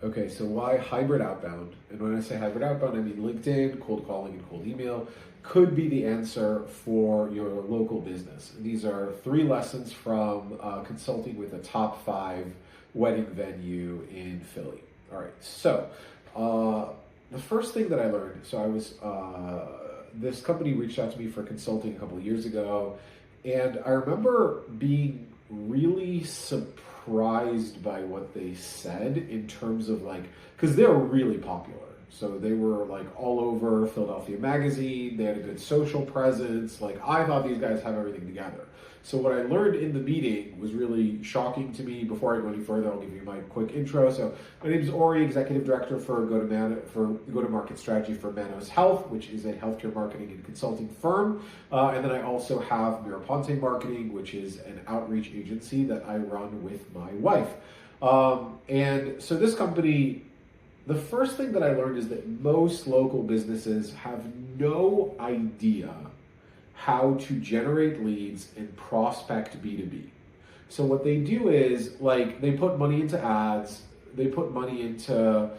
Okay, so why hybrid outbound? And when I say hybrid outbound, I mean LinkedIn, cold calling, and cold email could be the answer for your local business. These are 3 lessons from consulting with a top 5 wedding venue in Philly. All right, so the first thing that I learned, so I was, this company reached out to me for consulting a couple of years ago, and I remember being really surprised by what they said in terms of like, because they're really popular. So they were like all over Philadelphia Magazine. They had a good social presence. Like I thought these guys have everything together. So what I learned in the meeting was really shocking to me. Before I go any further, I'll give you my quick intro. So my name is Ori, Executive Director for GoToMarket Strategy for Manos Health, which is a healthcare marketing and consulting firm. And then I also have Mirraponte Marketing, which is an outreach agency that I run with my wife. And so this company, the first thing that I learned is that most local businesses have no idea how to generate leads and prospect B2B. So what they do is like they put money into ads, they put money into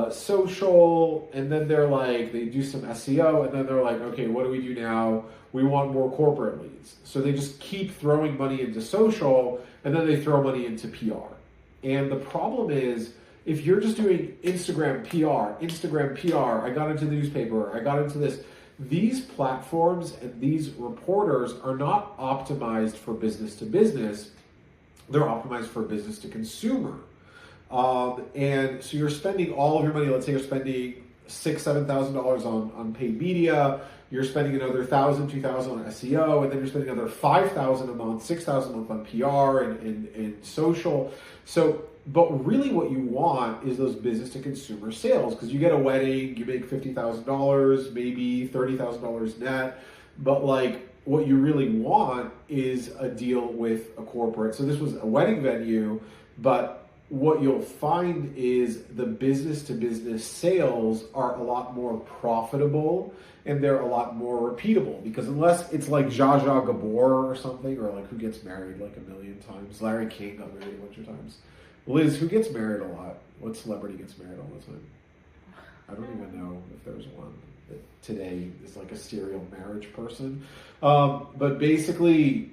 social, and then they're like, they do some SEO, and then they're like, okay, what do we do now? We want more corporate leads. So they just keep throwing money into social, and then they throw money into PR. And the problem is, if you're just doing Instagram PR, I got into the newspaper, I got into this, these platforms and these reporters are not optimized for business to business, they're optimized for business to consumer. And so you're spending all of your money, let's say you're spending $6,000, $7,000 on paid media, you're spending another $1,000, $2,000 on SEO, and then you're spending another $5,000 a month, $6,000 a month on PR and social. So, but really what you want is those business to consumer sales, because you get a wedding, you make $50,000, maybe $30,000 net, but like what you really want is a deal with a corporate. So this was a wedding venue, but what you'll find is the business to business sales are a lot more profitable and they're a lot more repeatable, because unless it's like Zsa Zsa Gabor or something, or like who gets married like a million times, Larry King got married a bunch of times. Liz, who gets married a lot? What celebrity gets married all the time? I don't even know if there's one that today is like a serial marriage person. But basically,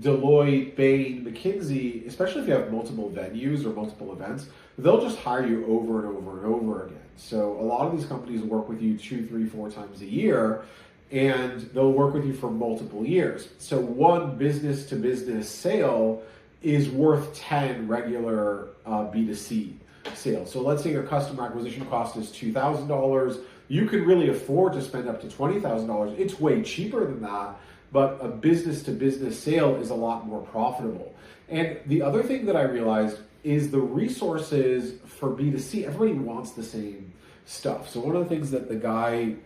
Deloitte, Bain, McKinsey, especially if you have multiple venues or multiple events, they'll just hire you over and over and over again. So a lot of these companies work with you 2, 3, 4 times a year, and they'll work with you for multiple years. So one business to business sale is worth 10 regular B2C sales. So let's say your customer acquisition cost is $2,000. You could really afford to spend up to $20,000. It's way cheaper than that, but a business to business sale is a lot more profitable. And the other thing that I realized is the resources for B2C, everybody wants the same stuff. So one of the things that the guy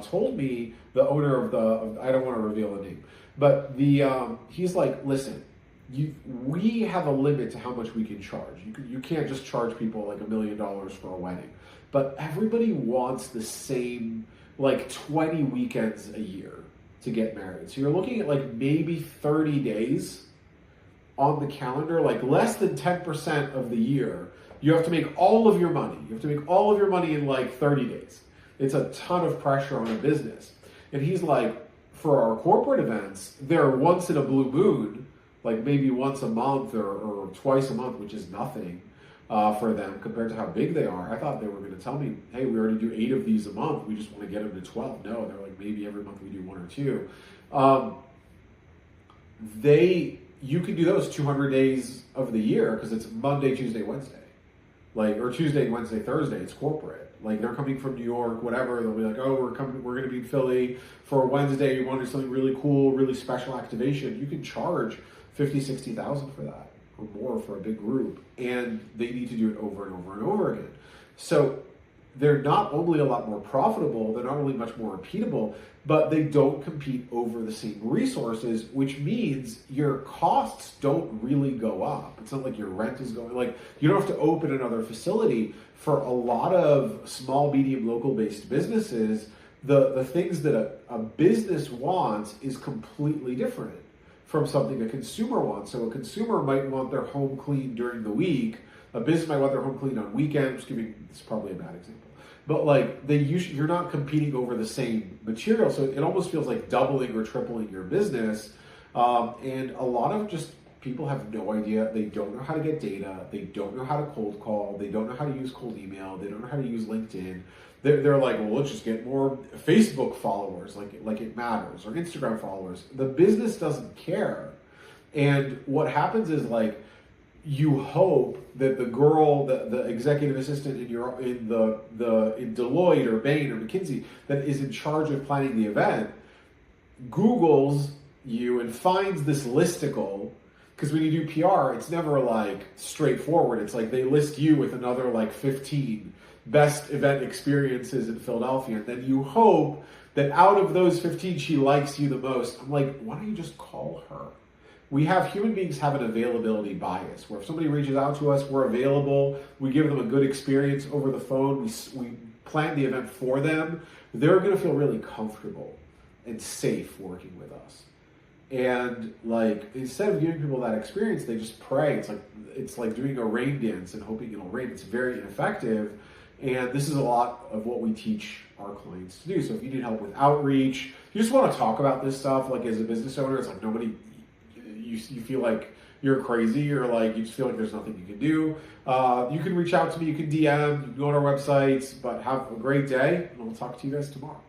told me, the owner of I don't want to reveal the name, but he's like, listen, we have a limit to how much we can charge. You can't just charge people like $1 million for a wedding. But everybody wants the same, like 20 weekends a year to get married. So you're looking at like maybe 30 days on the calendar, like less than 10% of the year. You have to make all of your money. You have to make all of your money in like 30 days. It's a ton of pressure on a business. And he's like, for our corporate events, they're once in a blue moon, like maybe once a month or twice a month, which is nothing for them compared to how big they are. I thought they were going to tell me, hey, we already do 8 of these a month. We just want to get them to 12. No, they're like, maybe every month we do 1 or 2. You can do those 200 days of the year because it's Monday, Tuesday, Wednesday. Like, or Tuesday, Wednesday, Thursday, it's corporate. Like they're coming from New York, whatever. They'll be like, oh, we're going to be in Philly for a Wednesday. You want to do something really cool, really special activation. You can charge $50,000, $60,000 for that or more for a big group. And they need to do it over and over and over again. So they're not only a lot more profitable, they're not only much more repeatable, but they don't compete over the same resources, which means your costs don't really go up. It's not like your rent is going, like you don't have to open another facility. For a lot of small, medium, local-based businesses, the things that a business wants is completely different from something a consumer wants. So a consumer might want their home cleaned during the week, A business might want their home cleaned on weekends. It's probably a bad example. But like you're not competing over the same material, so it almost feels like doubling or tripling your business. And a lot of just people have no idea. They don't know how to get data. They don't know how to cold call. They don't know how to use cold email. They don't know how to use LinkedIn. They're like, well, let's just get more Facebook followers, like it matters, or Instagram followers. The business doesn't care. And what happens is like, you hope that the girl, the executive assistant in Deloitte or Bain or McKinsey that is in charge of planning the event Googles you and finds this listicle, because when you do PR, it's never like straightforward. It's like they list you with another like 15 best event experiences in Philadelphia, and then you hope that out of those 15 she likes you the most. I'm like, why don't you just call her? Human beings have an availability bias, where if somebody reaches out to us, we're available, we give them a good experience over the phone, we plan the event for them, they're going to feel really comfortable and safe working with us. And like, instead of giving people that experience, they just pray. It's like doing a rain dance and hoping it'll rain. It's very ineffective. And this is a lot of what we teach our clients to do. So if you need help with outreach, you just want to talk about this stuff, like as a business owner, it's like you feel like you're crazy, or like you just feel like there's nothing you can do, you can reach out to me, you can DM, you can go on our websites, but have a great day, and I'll talk to you guys tomorrow.